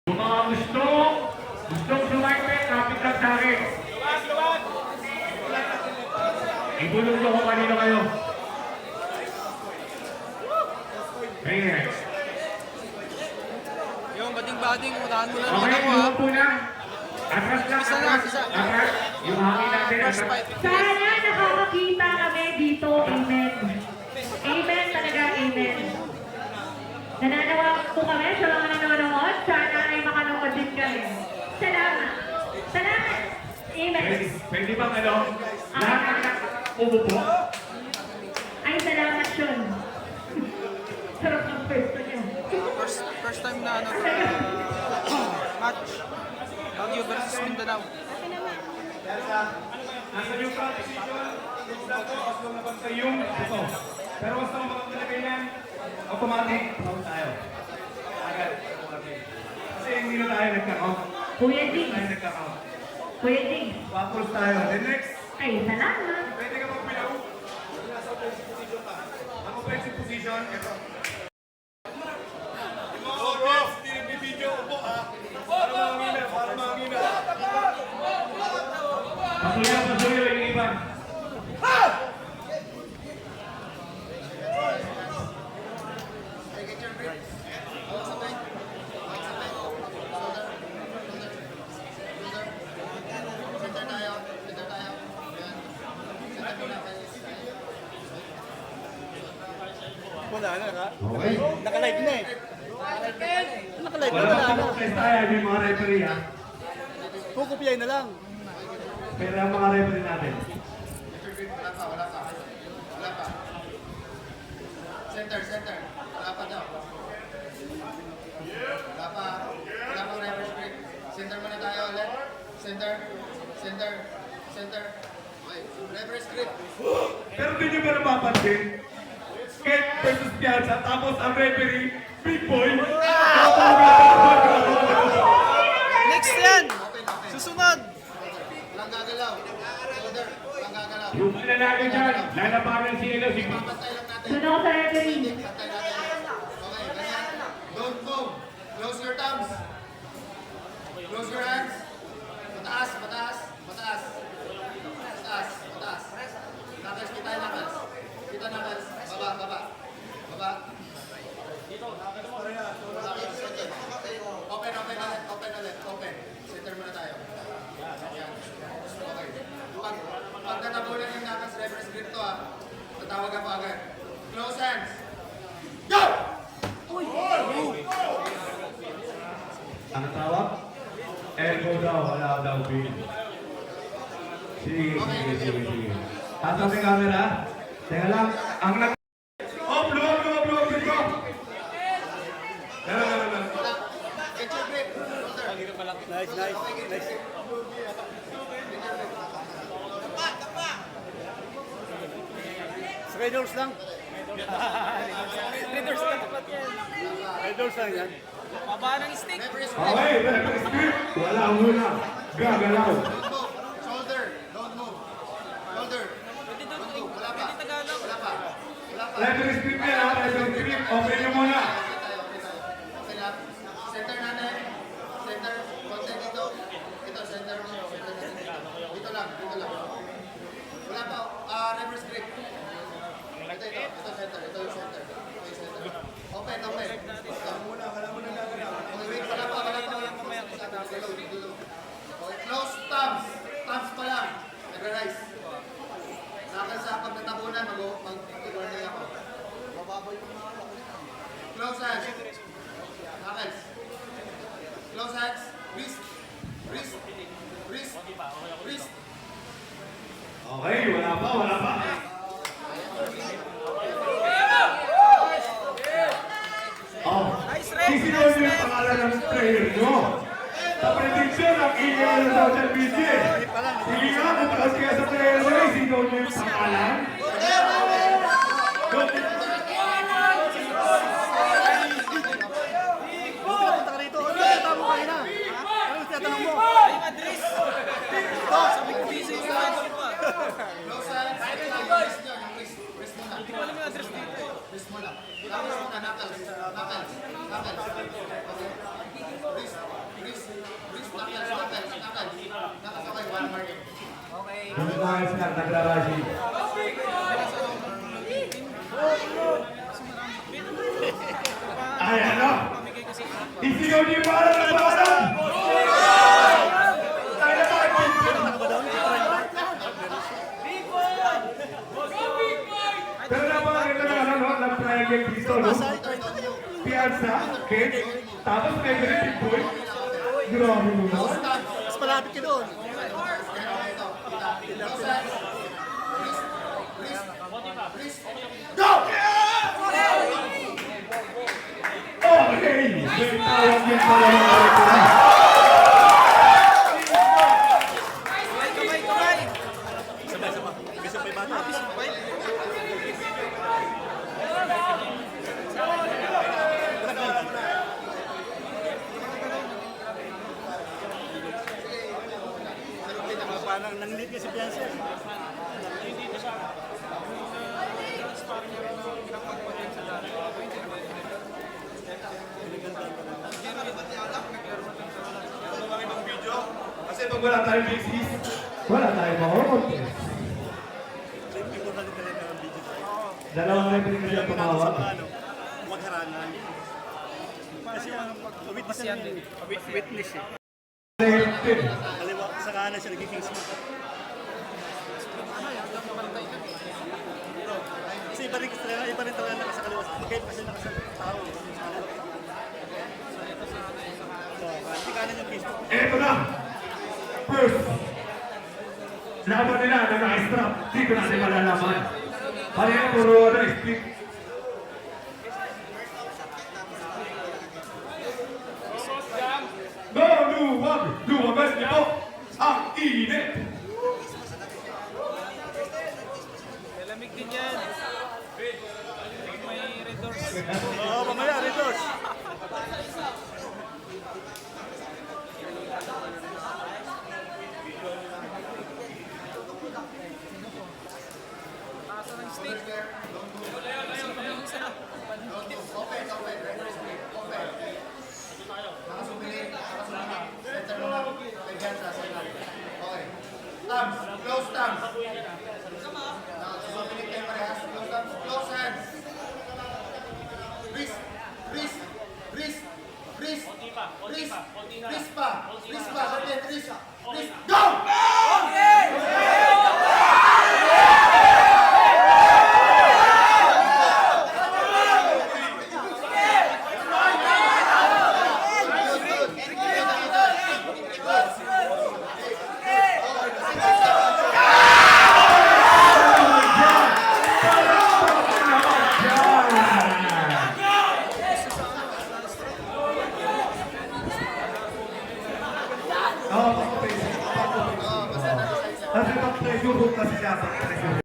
Yung mga gustong sumaitin, kapit lang sa akin. Ibulong ko kung kanino kayo. Ayan. Yung bading-bading, unahan mo na rin Okay, ako ha. yung po na. Atras lang, atras. Atras. Yung hangin natin, First atras. fight. Sana nakakakita kami dito. Amen. Amen talaga, amen. Nananawa po kami sa mga nanonood. Sana ay makanood din kami. Salamat. Salamat. Amen. Pwede bang ano? Lahat ng umupo? Ay, salamat yun. Sarap ng pwesto niyo. First time na ano, match. Baguio versus Mindanao. Nasa yung position, yung dato, mas lumabag sa yung ito. Pero basta mabag talagay yan, automatic, out tayo. Agad, automatic. Kasi hindi na tayo nagka-count. Kuya Ding. Tayo nagka-count. Kuya Ding. Waffles tayo. Then next, Ay, salamat. pwede ka magpilaw. Nasa offensive position ka. Ang offensive position, ito. Yung mga audience, hindi nag-video ko po ha. Para makangina, para makangina. Pasuyo yung iba. Wala na ka. Okay. Naka-live na eh. Naka-live na, Wala wala pa na. po tayo yung mga referee ha. Kukupyahin na lang. Pero ang mga referee natin. Wala pa. Center. Wala pa daw. Wala pa reverse break. Center muna tayo ulit. Center. Okay. Reverse grip. Pero di nyo ba napapansin? Skate versus Piazza, tapos ang referee, Big Boy. Next yan! Susunod! Walang gagalaw. Shoulder. Walang gagalaw. Yung lalaki dyan, lalabanan sila si Pantay lang natin. Doon ako sa referee. Pantay natin. Okay, ganyan. Don't move. Close your thumbs. Close your hands. Mataas. Knuckles, kita yung knuckles. Kita knuckles. Baba. Open ulit. Center muna tayo. Yan. Okay. Pag natabunan yung knuckles, reverse grip to ha. Tatawag ka pa agad. Close hands. Go! Ang tawag? Elbow daw, wala daw pin. Sige. Tatas yung camera. Teka lang, ang nag... Oh, blow dito! Meron. Get your grip. Shoulder. Nice. Sa Red Doors lang. Red Doors lang dapat yan. Red Doors lang yan. Baba ng stick. Reverse grip. Okay, meron script. Wala muna. Gagalaw. Don't move. Shoulder. Don't move. Shoulder. Wala pa. Referee script yan ha, referee script. Okay nyo muna. Okay lang. Center natin. Center. Konti dito. Ito, center mo. Center natin dito. Dito lang. Wala pa. Reverse grip. Ito center. Okay, center. Open. Okay, wait. Wala pa. Dulo. Okay, close thumbs. Thumbs pa lang. Nag-rise. Nakakal sa pagtatabunan, mag-iwan na ako. Close hands. Knuckles. Close hands. Wrist. Okay, wala pa. Oh, isinod yung pangalan ng player nyo. Sa prediction ng email ng social media. Sige nga, kung kayo sa player nyo, isinod nyo yung pangalan. Punta ka rito. Ano yung tinatanong mo kanina? Ano yung tinatanong mo? Ay, Madrid! Ito, sabi ko busy yung tinatanong mo. Close hands. Wrist nyo. Wrist muna. Hindi ko alam yung address dito. Wrist muna. Knuckles muna. Knuckles. Okay. Wrist. Yung mga snap nagrarashi. Ay, ano? Isigaw niyo yung pangalan ng pangalan! Tayo na tayo! Pero napakaganda na ano, no? Ng triangle dito, no? Piazza, Kate, tapos may ganit boy. Grabe mo na. Mas malapit ka doon. Go! Okay! May tawag yung pala ng referee. Kamay. Sabay. Gusto pa yung bata. Parang nang-lead ka si Pianza. Kasi pag wala tayong basis, wala tayong ma-contest. Dalawang referee kasi ang tumawag. Magharangan. Kasi ang witness yan din. Witness eh. Lehtin. Kaliwa, sa kanan siya nagiging smooth. Kasi iba rin talaga nasa kaliwa. Kahit kasi nasa tao. Kasi kanan yung case. Eto na! First! Laban nila na naka-strap. Di ko natin malalaman. Kanina puro na split. Maluwag! Lumabas niyo ang init! Lamig din yan. May red doors. Oo, mamaya, Ritos. Taas ng stick. Thumbs, close thumbs. Susuminig kayo parehas. Close thumbs, close hands. Wrist, wrist, wrist, wrist, wrist, wrist pa, wrist pa, sabihin, wrist, wrist, go! Kasi pag-pressure kasi siya pag-pressure.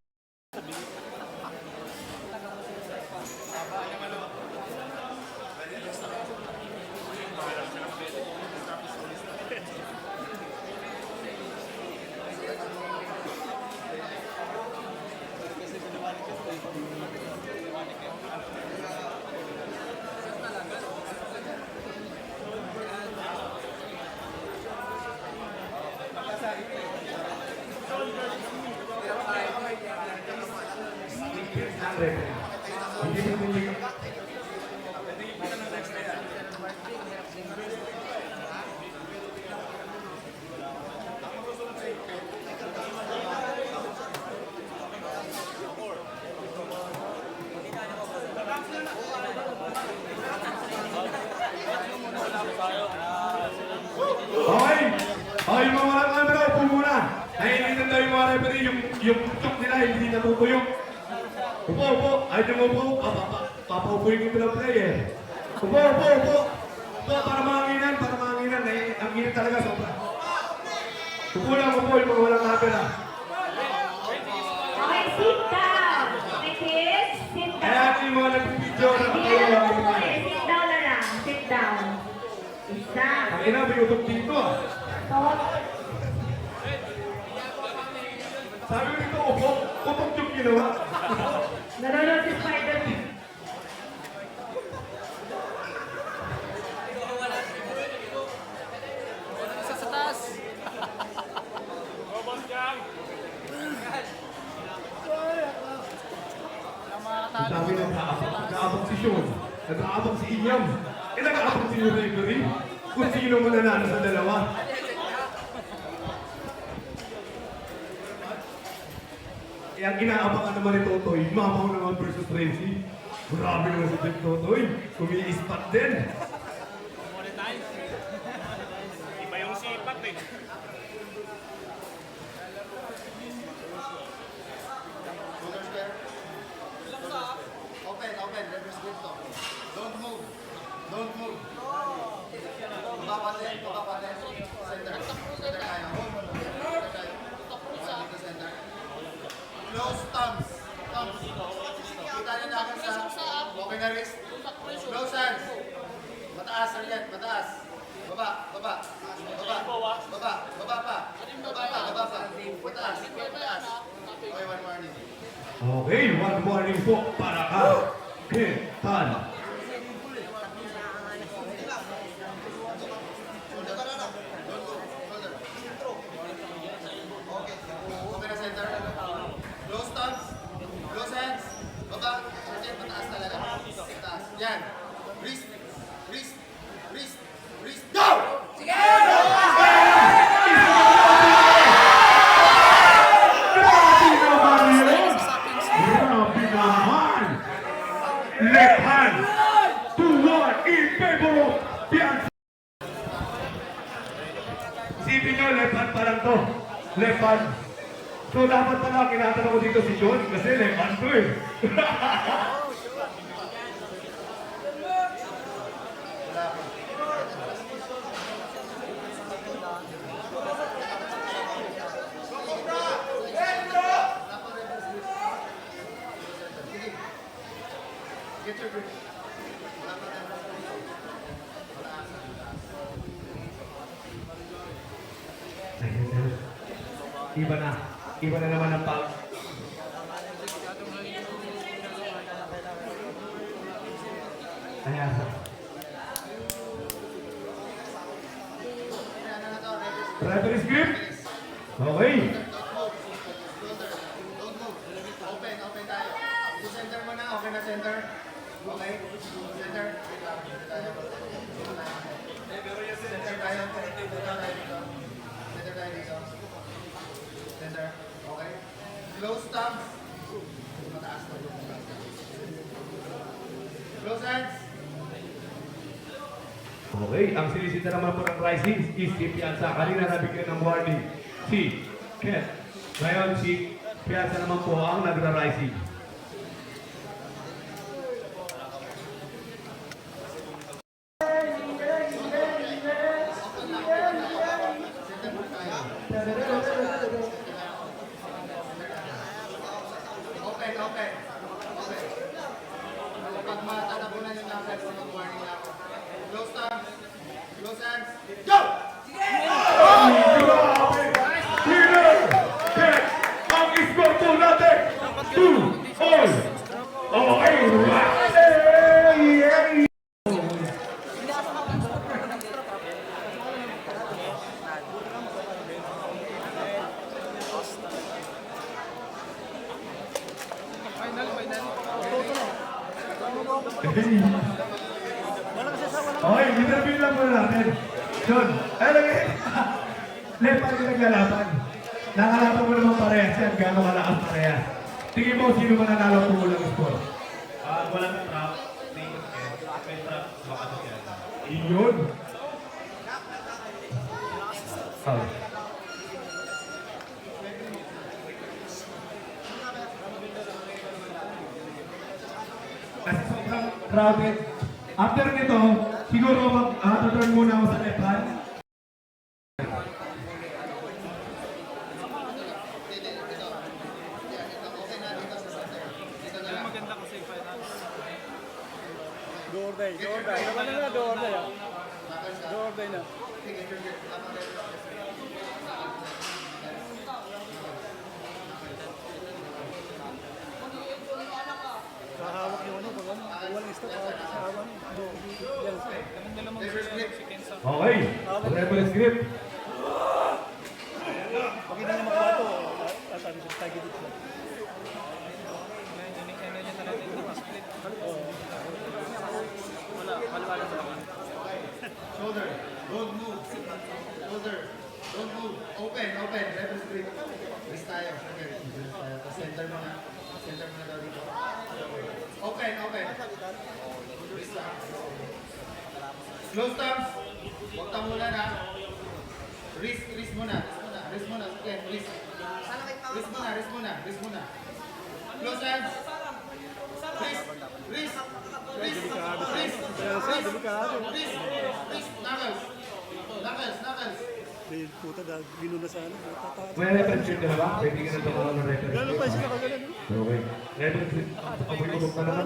Hindi mo hindi. Okay! Okay, mga mga camera, upo muna. Naiinitan daw yung mga referee, yung chok nila hindi natutuyok. Upo. Ay, tumupo. Papaupuin ko bilang player. Upo. Upo, para manginan. Ang init talaga sobra. Upo lang, yung mga walang camera. Okay, sit down. Okay, kids, sit down. Kaya yung mga nag-video na Hindi katulong na ang po mga. eh. Sit down na lang. Sit down. Isa. Ang ina, may utok dito ah. Tot. Sabi ko dito, utok yung ginawa. Nanonood si Spider-Man. Isa sa taas. Sean. Nag-aabang si Inyam. Nag-aabang si referee. Kung sino mananalo sa dalawa. Ang inaabangan naman ni Totoy, Mamaw naman versus Renzi. Grabe naman si Jeff Totoy. Kumiispat din. Iba yung sipat eh. Shoulders there. Open, open. Reverse grip to. Don't move. Don't move. Baba patin, baba patin. Center. Center tayo. Center tayo. Dito center. Close thumbs. Thumbs. Kita niyo na agad sa open na wrist. Close hands. Mataas, Arlen. Mataas. Baba, baba. Baba. Baba. Baba pa. Baba pa, baba pa. Mataas. Mataas. Okay, one warning. Okay, one warning po para ka. Ketan. Open na center. Close thumbs. Close hands. Baba. Sergeant, mataas talaga. Mataas. Yan. Wrist. Wrist. Wrist. Wrist. Go! Grabe naman yun! Grabe naman! Left hand! 2-1 in favor of Piazza! Isipin nyo, left hand pa lang to. Left hand. So dapat pala kinatanong ko dito si John kasi left hand to eh. Get your grip. Iba na. Iba na naman ang pag. Ayan. Referee's grip. Okay. Don't move. Open, open tayo. Sa center mo na, okay na center. Okay? Center. Center tayo. Center tayo. Center tayo dito. Center. Okay? Close thumbs. Mataas to. Close hands. Okay, ang sinisita naman po ng Rising is si Piazza. Kanina nabigyan ng warning si Ken. Ngayon si Piazza naman po ang nagra-Rising. Open, open. Open. Pag matatabunan yung number, mag-warning na ako. Close thumbs. Close hands. Go! Grabe! Winner! Ken! Ang score po natin! 2-all! Okay! Yay! Okay, interview lang muna natin. John, ano yun? Lepan yung naglalaban. Nakalaban mo naman parehas yan, gano'ng kalakas parehas. Tingin mo, sino mananalo ang tumulang score? Walang trap, may trap, baka ito yan. Iyon. Oh. Kasi sobrang crowded. After nito, siguro mag-turn muna ako sa lepan. Maganda kasi finance. Door day. Door day. Naman na door day. Door day na. Kahawak yung ano, pag ano, walang stop, sa hawan. Yan. Ganun na naman si Kensa. Okay, reference script. Pag hindi niya makuha ito, asan siya, tagi dito. Ano niya talaga yung nakasplit. Don't move. Shoulder. Don't move. Open. Reverse grip. Wrist tayo. Okay. Wrist tayo. Tapos center mo na. Center mo na daw dito. Open. Wrist tayo. Slow stance. Huwag tamulan ha. Wrist muna. Okay, wrist. Wrist muna. Close hands. Wrist. Knuckles. Puta dahil binuna sa ano. May reference yun ka ba? Pwede ka na tumawag ng reference. Gano'n pa sila kagano'n. Okay. Reference yun. Amoy-ulok na naman.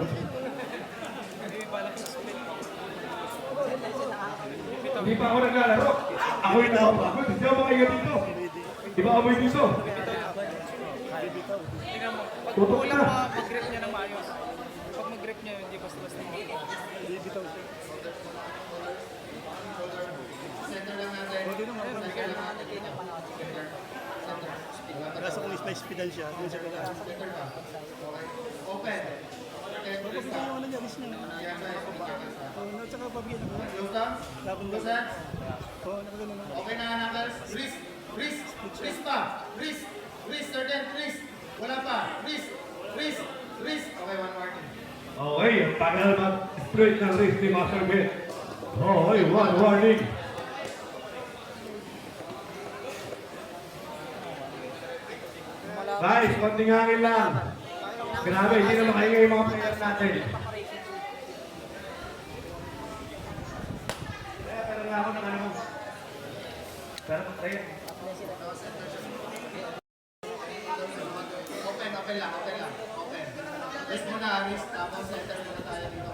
Hindi pa ako naglalaro. Amoy na ako. Hindi ako makaiga dito. Di ba amoy dito? Tingnan mo. Pag Tutok kulang na. mag-grip niya ng maayos. Pag mag-grip niya, hindi basta-basta mag-grip. Bibitaw siya. Center lang natin. Center lang natin dito. Center. Kaso kung ispa-speedan siya, yun siya kailangan. Center pa. Okay. Open. Okay, wrist ka. Ano niya, list niya. Yan na, yan. Oh, at saka pabigyan ako. Close down. Close hands. Oo, nakagano'n na. Okay na knuckles. Wrist pa. Wrist, certain. Wrist. Wala pa. Wrist. Okay, one more thing. Okay, ang tagal mag-straight ng wrist ni Master Ben. Okay, one warning. Guys, konting hangin lang. Grabe, hindi na makahinga yung mga players natin. Pero nga ako ng ano mo. Pero pag-player. Open lang. Open. Wrist muna, wrist. Tapos center muna tayo dito.